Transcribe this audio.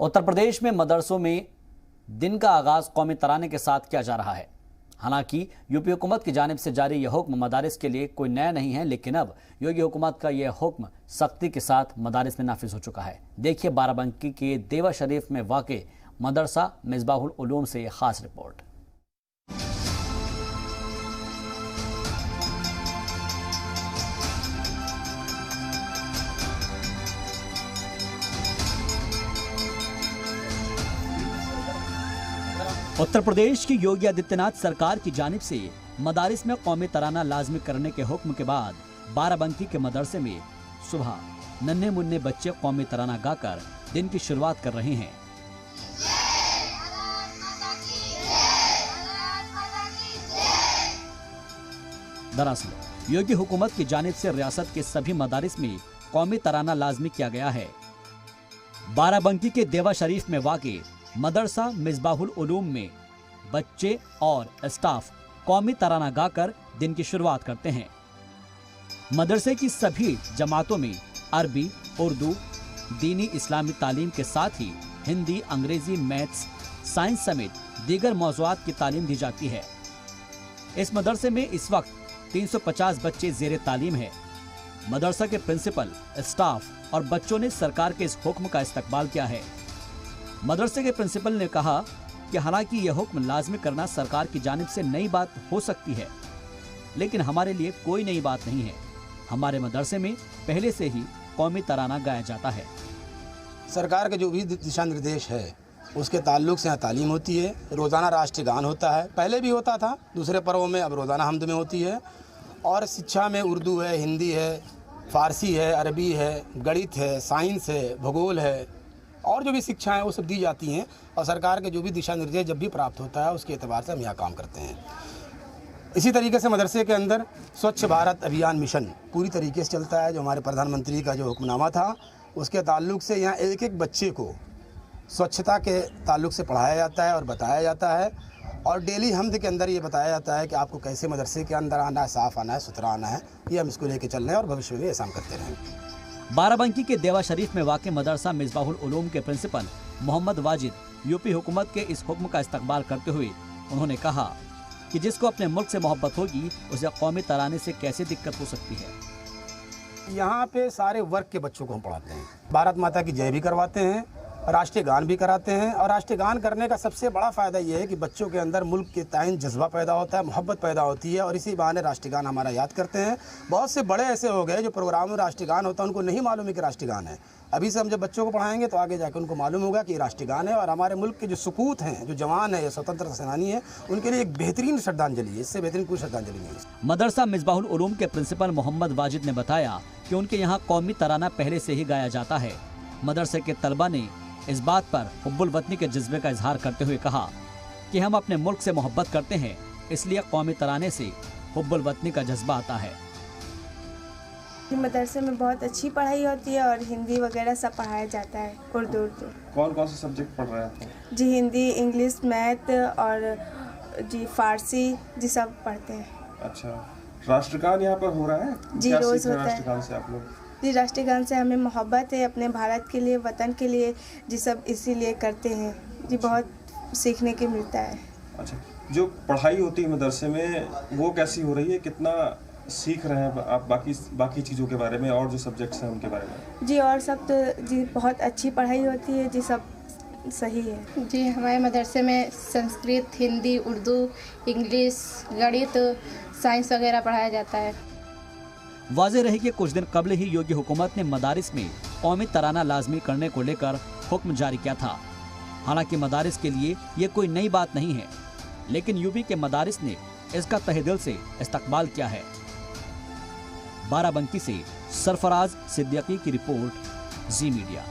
उत्तर प्रदेश में मदरसों में दिन का आगाज कौमी तराने के साथ किया जा रहा है। हालांकि यूपी हुकूमत की जानिब से जारी यह हुक्म मदारिस के लिए कोई नया नहीं है, लेकिन अब योगी हुकूमत का यह हुक्म सख्ती के साथ मदारिस में नाफिज हो चुका है। देखिए बाराबंकी के देवा शरीफ में वाक़े मदरसा मिसबाहुल उलूम से खास रिपोर्ट। उत्तर प्रदेश की योगी आदित्यनाथ सरकार की जानिब से मदारिस में कौमी तराना लाजमी करने के हुक्म के बाद बाराबंकी के मदरसे में सुबह नन्हे मुन्ने बच्चे कौमी तराना गाकर दिन की शुरुआत कर रहे हैं। दरअसल योगी हुकूमत की जानिब से रियासत के सभी मदारिस में कौमी तराना लाजमी किया गया है। बाराबंकी के देवा शरीफ में वाक़े मदरसा मिसबाहुल उलूम में बच्चे और स्टाफ कौमी तराना गाकर दिन की शुरुआत करते हैं। मदरसे की सभी जमातों में अरबी, उर्दू, दीनी इस्लामी तालीम के साथ ही हिंदी, अंग्रेजी, मैथ्स, साइंस समेत दीगर मौज़ूआत की तालीम दी जाती है। इस मदरसे में इस वक्त 350 बच्चे ज़ेरे तालीम है। मदरसा के प्रिंसिपल, स्टाफ और बच्चों ने सरकार के इस हुक्म का इस्तकबाल किया है। मदरसे के प्रिंसिपल ने कहा कि हालांकि यह हुक्म लाजमी करना सरकार की जानिब से नई बात हो सकती है, लेकिन हमारे लिए कोई नई बात नहीं है। हमारे मदरसे में पहले से ही कौमी तराना गाया जाता है। सरकार के जो भी दिशा निर्देश है उसके ताल्लुक से यहाँ तालीम होती है। रोज़ाना राष्ट्रीय गान होता है, पहले भी होता था दूसरे पर्वों में, अब रोज़ाना हमद में होती है। और शिक्षा में उर्दू है, हिंदी है, फ़ारसी है, अरबी है, गणित है, साइंस है, भूगोल है और जो भी शिक्षा है वो सब दी जाती हैं। और सरकार के जो भी दिशा निर्देश जब भी प्राप्त होता है उसके एतबार से हम यहाँ काम करते हैं। इसी तरीके से मदरसे के अंदर स्वच्छ भारत अभियान मिशन पूरी तरीके से चलता है। जो हमारे प्रधानमंत्री का जो हुक्मनामा था उसके ताल्लुक से यहाँ एक एक बच्चे को स्वच्छता के ताल्लुक से पढ़ाया जाता है और बताया जाता है। और डेली हमद के अंदर ये बताया जाता है कि आपको कैसे मदरसे के अंदर आना है, साफ़ आना है, सुथरा आना है। ये हम इसको लेके चल रहे हैं और भविष्य में ऐसा हम करते रहेंगे। बाराबंकी के देवा शरीफ में वाक़े मदरसा मिसबाहुल उलूम के प्रिंसिपल मोहम्मद वाजिद यूपी हुकूमत के इस हुक्म का इस्तकबाल करते हुए उन्होंने कहा कि जिसको अपने मुल्क से मोहब्बत होगी उसे कौमी तराने से कैसे दिक्कत हो सकती है। यहाँ पे सारे वर्ग के बच्चों को हम पढ़ाते हैं। भारत माता की जय भी करवाते हैं, राष्ट्रीय गान भी कराते हैं। और राष्ट्रीय गान करने का सबसे बड़ा फ़ायदा ये है कि बच्चों के अंदर मुल्क के ताइन जज्बा पैदा होता है, मोहब्बत पैदा होती है और इसी बहाने राष्ट्रीय गान हमारा याद करते हैं। बहुत से बड़े ऐसे हो गए जो प्रोग्राम में राष्ट्रीय गान होता है उनको नहीं मालूम है कि राष्ट्रीय गान है। अभी से हम जब बच्चों को पढ़ाएंगे तो आगे जाकर उनको मालूम होगा कि राष्ट्रीय गान है। और हमारे मुल्क के जो सुपूत हैं, जो जवान है, स्वतंत्रता सेनानी है, उनके लिए एक बेहतरीन श्रद्धांजलि है। इससे बेहतरीन कोई श्रद्धांजलि नहीं है। मदरसा मिसबाहुल उलूम के प्रिंसिपल मोहम्मद वाजिद ने बताया कि उनके यहाँ कौमी तराना पहले से ही गाया जाता है। मदरसे के तलबा ने इस बात पर हुब्बुल वतनी के जज्बे का इजहार करते हुए कहा कि हम अपने मुल्क से मोहब्बत करते हैं, इसलिए कौमी तराने से हुब्बुल वतनी का जज्बा आता है। मदरसे में बहुत अच्छी पढ़ाई होती है और हिंदी वगैरह सब पढ़ाया जाता है। उर्दू कौन कौन से सब्जेक्ट पढ़ रहे हैं? जी हिंदी, इंग्लिश, मैथ और जी फारसी जी सब पढ़ते हैं। अच्छा, राष्ट्रगान यहाँ पर हो रहा है? जी रोज़ होता है। राष्ट्रगान से आप लोग? जी राष्ट्रीय गान से हमें मोहब्बत है अपने भारत के लिए, वतन के लिए जी, सब इसीलिए करते हैं जी। बहुत सीखने के मिलता है। अच्छा, जो पढ़ाई होती है मदरसे में वो कैसी हो रही है? कितना सीख रहे हैं आप बाकी चीज़ों के बारे में और जो सब्जेक्ट्स हैं उनके बारे में? जी और सब तो जी बहुत अच्छी पढ़ाई होती है जी, सब सही है जी। हमारे मदरसे में संस्कृत, हिंदी, उर्दू, इंग्लिश, गणित, साइंस वगैरह पढ़ाया जाता है। वाज़ेह रहे कि कुछ दिन कबल ही योगी हुकूमत ने मदारिस में कौमी तराना लाजमी करने को लेकर हुक्म जारी किया था। हालांकि मदारिस के लिए ये कोई नई बात नहीं है, लेकिन यूपी के मदारिस ने इसका तहे दिल से इस्तकबाल किया है। बाराबंकी से सरफराज सिद्दीकी की रिपोर्ट, जी मीडिया।